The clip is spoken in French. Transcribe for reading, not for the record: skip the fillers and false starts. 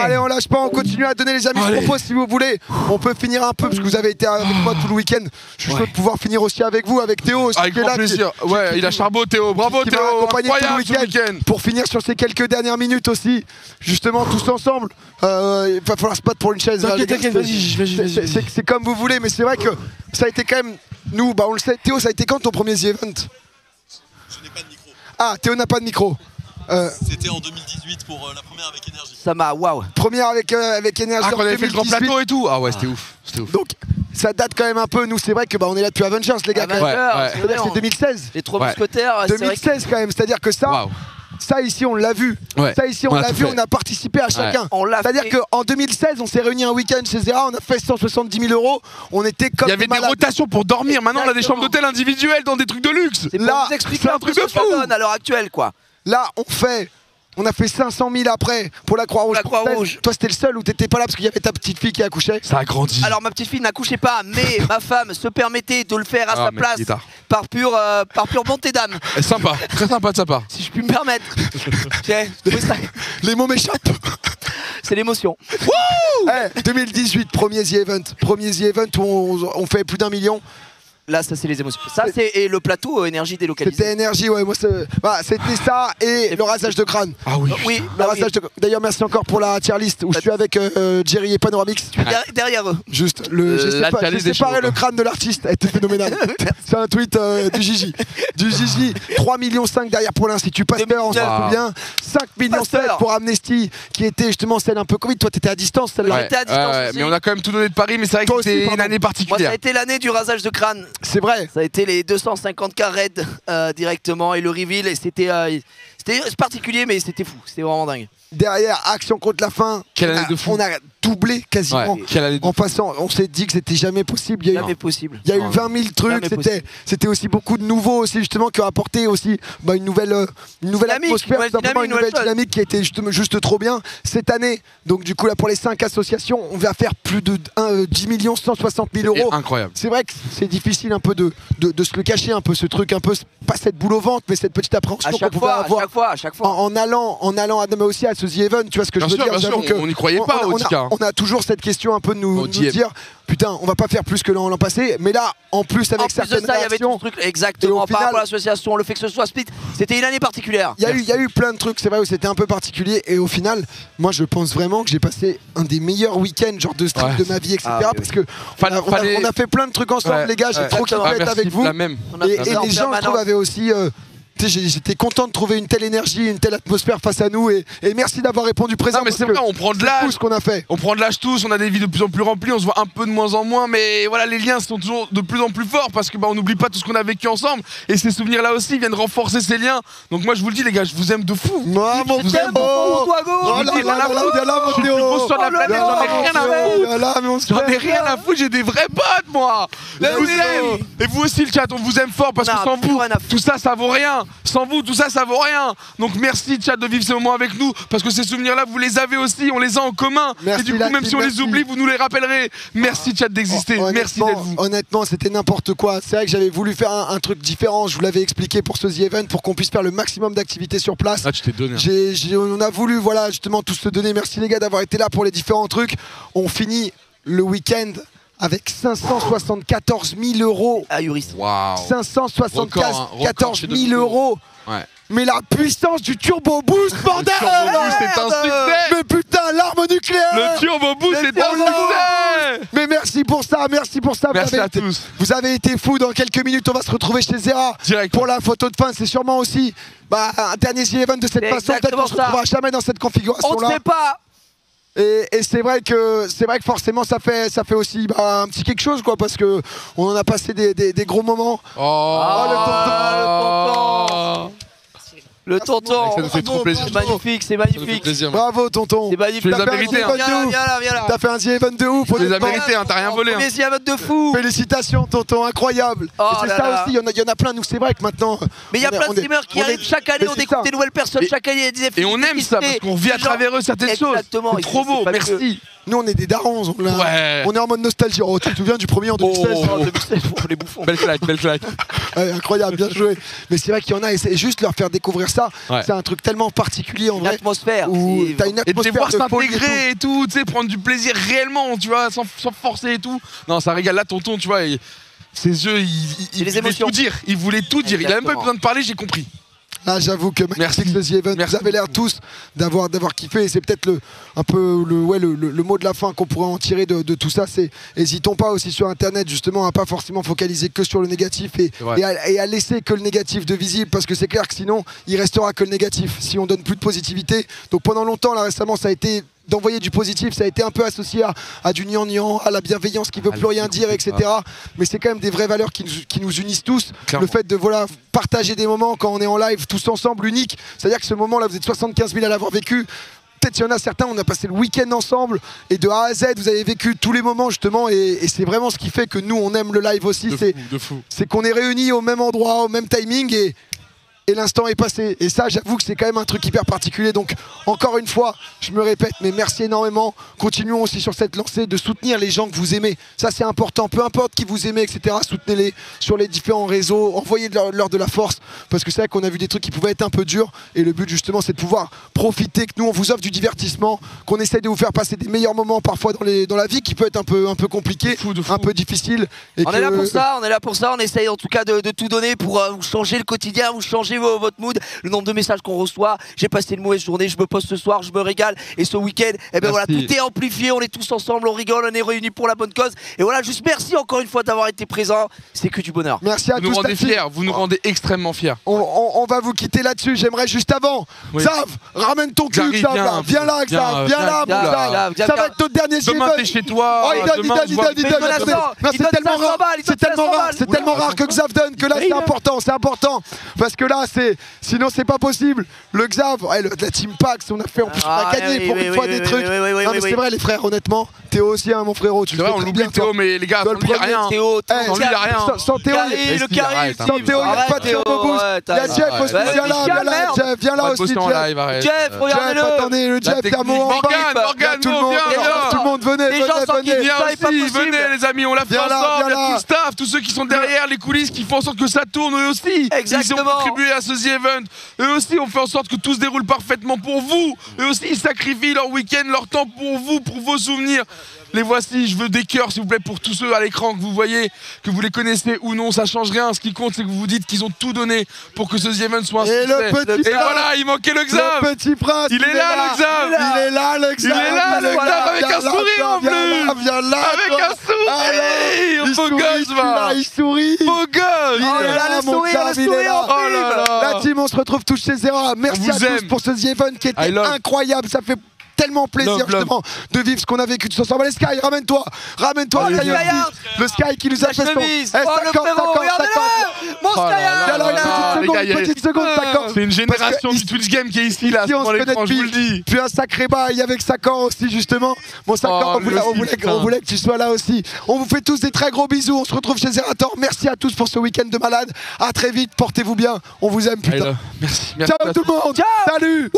Allez, on lâche pas, on continue à donner les amis. Je propose, si vous voulez, on peut finir un peu, parce que vous avez été avec moi tout le week-end. Je suis chaud de pouvoir finir aussi avec vous, avec Théo aussi. Avec grand plaisir. Ouais, il a charbot Théo. Bravo Théo. Incroyable tout le week-end. Pour finir sur ces quelques dernières minutes aussi, justement tous ensemble. Il va falloir se battre pour une chaise. T'inquiète, vas-y. C'est comme vous voulez, mais c'est vrai que ça a été quand même. Nous, bah on le sait. Théo, ça a été quand ton premier The Event? Je n'ai pas de micro. Ah, Théo n'a pas de micro. C'était en 2018 pour la première avec Énergie. Ça m'a, waouh. Première avec Énergie. Ah, quand on avait fait le grand plateau et tout. Ah ouais, c'était ouf. Donc, ça date quand même un peu. Nous, c'est vrai que on est là depuis Avengers, les gars. C'est-à-dire c'est 2016. Les trois mousquetaires. 2016 quand même. C'est-à-dire que ça. Ça ici on l'a vu, ça ici on l'a vu, on a participé à chacun. C'est-à-dire qu'en 2016 on s'est réunis un week-end chez Zera, on a fait 170 000 €, on était comme il y avait des rotations pour dormir, maintenant on a des chambres d'hôtel individuelles dans des trucs de luxe. Là, c'est un truc de fou à l'heure actuelle quoi. Là on a fait 500 000 après pour la Croix-Rouge. Toi c'était le seul où t'étais pas là parce qu'il y avait ta petite fille qui accouchait. Ça a grandi. Alors ma petite fille n'accouchait pas, mais ma femme se permettait de le faire à sa place par pure bonté d'âme. Sympa, très sympa de sa part. Si je puis me permettre. Les mots m'échappent. C'est l'émotion. 2018, premier The Event où on fait plus d'1 million. Là, ça c'est les émotions. Ça c'est et le plateau énergie délocalisé. C'était énergie, ouais. Moi, c'était ça et le rasage de crâne. Ah oui. Oui. D'ailleurs, merci encore pour la tier list où je suis avec Jerry et Panoramix. Derrière eux. Juste j'ai séparé le crâne de l'artiste. Elle était phénoménale. C'est un tweet du Gigi. 3,5 millions derrière pour l'Institut Pasteur. On se souvient. 5,7 millions pour Amnesty, qui était justement celle un peu Covid. Toi, t'étais à distance, celle-là. J'étais à distance. Mais on a quand même tout donné de Paris, mais c'est vrai que c'était une année particulière. Moi, ça a été l'année du rasage de crâne. C'est vrai. Ça a été les 250K raids directement et le reveal. Et c'était particulier, mais c'était fou. C'était vraiment dingue. Derrière, Action contre la faim. Quelle année de fou. On a doublé quasiment. En passant, on s'est dit que c'était jamais possible. Il y a eu 20 000 trucs. C'était aussi beaucoup de nouveaux aussi justement qui ont apporté aussi une nouvelle atmosphère, une nouvelle dynamique qui a été juste trop bien cette année. Donc du coup là pour les 5 associations, on va faire plus de 10 160 000 €. Incroyable. C'est vrai que c'est difficile un peu de se le cacher un peu ce truc, un peu pas cette boule au ventre, mais cette petite appréhension qu'on pouvait avoir à chaque fois. en allant mais aussi à ce The Event, tu vois ce que je veux dire. Bien sûr, on n'y croyait pas au Tika. On a toujours cette question un peu de nous dire putain, on va pas faire plus que l'an passé, mais là en plus avec certaines réactions, il y avait tout ce truc exactement par rapport à l'association, le fait que ce soit split, c'était une année particulière. Il y a eu plein de trucs, c'est vrai, où c'était un peu particulier et au final, moi je pense vraiment que j'ai passé un des meilleurs week-ends genre de stream de ma vie, etc. Parce que on a fait plein de trucs ensemble, les gars, j'ai trop kiffé être avec vous. Et les gens, je trouve, avaient aussi j'étais content de trouver une telle énergie, une telle atmosphère face à nous et merci d'avoir répondu présent. Non mais c'est vrai, on prend de l'âge, ce qu'on a fait. On prend de l'âge tous, on a des vies de plus en plus remplies, on se voit un peu de moins en moins, mais voilà, les liens sont toujours de plus en plus forts parce que on n'oublie pas tout ce qu'on a vécu ensemble et ces souvenirs là aussi viennent renforcer ces liens. Donc moi je vous le dis les gars, je vous aime de fou. Moi mon Théo, j'en ai rien à foutre, j'ai des vrais potes moi. Et vous aussi le chat, on vous aime fort parce que sans vous, tout ça ça vaut rien. Sans vous, tout ça, ça vaut rien. Donc merci, chat, de vivre ces moments avec nous. Parce que ces souvenirs-là, vous les avez aussi, on les a en commun. Merci, et du coup, même si on les oublie, vous nous les rappellerez. Merci, chat, d'exister. Merci d'être vous. Honnêtement, c'était n'importe quoi. C'est vrai que j'avais voulu faire un truc différent. Je vous l'avais expliqué pour ce The Event, pour qu'on puisse faire le maximum d'activités sur place. Ah, tu t'es donné. On a voulu, voilà, justement, tous se donner. Merci, les gars, d'avoir été là pour les différents trucs. On finit le week-end avec 574 000 €. Ahurissant. Wow. 574 000 €. Ouais. Mais la puissance du Turbo Boost, bordel! Le Turbo Boost, c'est un succès! Mais putain, l'arme nucléaire! Le Turbo Boost, c'est un succès! Mais merci pour ça, merci pour ça. Merci à tous. Vous avez été fous. Dans quelques minutes, on va se retrouver chez Zera. Direct. Pour la photo de fin, c'est sûrement aussi un dernier The Event de cette façon. Peut-être qu'on se retrouvera jamais dans cette configuration-là. On ne sait pas! Et c'est vrai que forcément ça fait aussi un petit quelque chose quoi, parce que on en a passé des gros moments. Le tonton, ça nous fait trop plaisir. C'est magnifique, c'est magnifique. Bravo tonton. C'est magnifique. Tu les as mérités. Viens là. T'as fait un The Event de ouf. Tu les as mérités, t'as rien volé. Mais The Event de fou. Félicitations tonton, incroyable. Et c'est ça aussi, il y en a plein. Nous c'est vrai que maintenant. Mais il y a plein de streamers qui arrivent chaque année, on découvre des nouvelles personnes chaque année. Et on aime ça parce qu'on vit à travers eux certaines choses. Exactement. C'est trop beau, merci. Nous on est des darons, on est en mode nostalgie. Oh, tu te souviens du premier en 2016? 2016, les bouffons. Belle claque. Incroyable, bien joué. Mais c'est vrai qu'il y en a et c'est juste leur faire découvrir ça. C'est un truc tellement particulier en vrai. L'atmosphère. T'as une atmosphère et de les voir s'intégrer et tout, tu sais, prendre du plaisir réellement, tu vois, sans forcer et tout. Non, ça régale. Là, tonton, tu vois, ses yeux, il voulait tout dire. Il voulait tout dire. Il a même pas eu besoin de parler, j'ai compris. Ah, j'avoue que merci The Event, vous avez l'air tous d'avoir kiffé et c'est peut-être le mot de la fin qu'on pourrait en tirer de tout ça. C'est n'hésitons pas aussi sur internet justement à pas forcément focaliser que sur le négatif et à laisser que le négatif de visible, parce que c'est clair que sinon il restera que le négatif si on donne plus de positivité. Donc pendant longtemps là récemment ça a été d'envoyer du positif, ça a été un peu associé à du gnangnan, à la bienveillance qui veut plus rien dire, etc. Mais c'est quand même des vraies valeurs qui nous unissent tous. Clairement. Le fait de partager des moments quand on est en live tous ensemble, unique. C'est-à-dire que ce moment-là, vous êtes 75 000 à l'avoir vécu. Peut-être qu'il y en a certains, on a passé le week-end ensemble et de A à Z, vous avez vécu tous les moments justement et c'est vraiment ce qui fait que nous, on aime le live aussi. C'est qu'on est réunis au même endroit, au même timing et l'instant est passé. Et ça, j'avoue que c'est quand même un truc hyper particulier. Donc, encore une fois, je me répète, mais merci énormément. Continuons aussi sur cette lancée de soutenir les gens que vous aimez. Ça, c'est important. Peu importe qui vous aimez, etc. Soutenez-les sur les différents réseaux. Envoyez-leur de la force. Parce que c'est vrai qu'on a vu des trucs qui pouvaient être un peu durs. Et le but, justement, c'est de pouvoir profiter, que nous, on vous offre du divertissement, qu'on essaie de vous faire passer des meilleurs moments parfois dans la vie qui peut être un peu compliqué, un peu difficile. Et on est là pour ça. On essaye en tout cas de tout donner pour vous changer le quotidien, vous changer votre mood, le nombre de messages qu'on reçoit. J'ai passé une mauvaise journée, je me pose ce soir, je me régale et ce week-end, voilà, tout est amplifié, on est tous ensemble, on rigole, on est réunis pour la bonne cause et voilà, juste merci encore une fois d'avoir été présent, c'est que du bonheur. Merci à tous. Vous nous rendez fiers, vous nous rendez extrêmement fiers. On va vous quitter là-dessus, j'aimerais juste avant, Xav, ramène ton cul, Xav, viens là, Xav, viens là, mon Xav, ça va être notre dernier demain t'es chez toi. Oh, il donne, c'est tellement rare que Xav donne que là c'est important parce que là sinon c'est pas possible. Le Xav, la Team Pax, on a gagné pour une fois des trucs. Non mais c'est vrai les frères, honnêtement. Théo aussi, mon frérot. Tu le sais, on l'oublie Théo, mais les gars, sans lui, il n'y a rien. Sans lui, il n'y a rien. Sans Théo, il n'y a pas de Théo Bobous. Il y a Jeff aussi, viens là aussi. Jeff, regardez-le. Attendez, le Jeff, t'es un mot en bas. Morgane, tout le monde, venez. Venez les amis, on l'a fait ensemble. Il y a tout le staff, tous ceux qui sont derrière les coulisses, qui font en sorte que ça tourne eux aussi. Ils ont contribué à ce The Event. Eux aussi ont fait en sorte que tout se déroule parfaitement pour vous. Eux aussi ils sacrifient leur week-end, leur temps pour vous, pour vos souvenirs. Les voici, je veux des cœurs s'il vous plaît pour tous ceux à l'écran que vous voyez, que vous les connaissez ou non, ça change rien. Ce qui compte c'est que vous vous dites qu'ils ont tout donné pour que ce The Event soit un succès. Et voilà, il manquait le Xav. Le petit prince. Il est là le Xav. Il est là le Xav. Il est là le Xav avec un sourire en plus. Viens là. Avec un sourire. Beau gosse va. Il sourit. Beau gosse. Il est là le sourire. Oh là là. La team, on se retrouve tous chez Zera. Merci à tous pour ce The Event qui était incroyable. Ça fait tellement plaisir justement de vivre ce qu'on a vécu tous ensemble. Allez Sky, ramène-toi le Sky qui nous a fait mon Sky, une petite seconde, c'est une génération du Twitch Game qui est ici là, sur l'écran, je vous le dis. Puis un sacré bail avec Sakor aussi justement. Mon Sakor, on voulait que tu sois là aussi. On vous fait tous des très gros bisous, on se retrouve chez Zerator. Merci à tous pour ce week-end de malade. À très vite, portez-vous bien, on vous aime putain. Merci. Ciao tout le monde. Salut.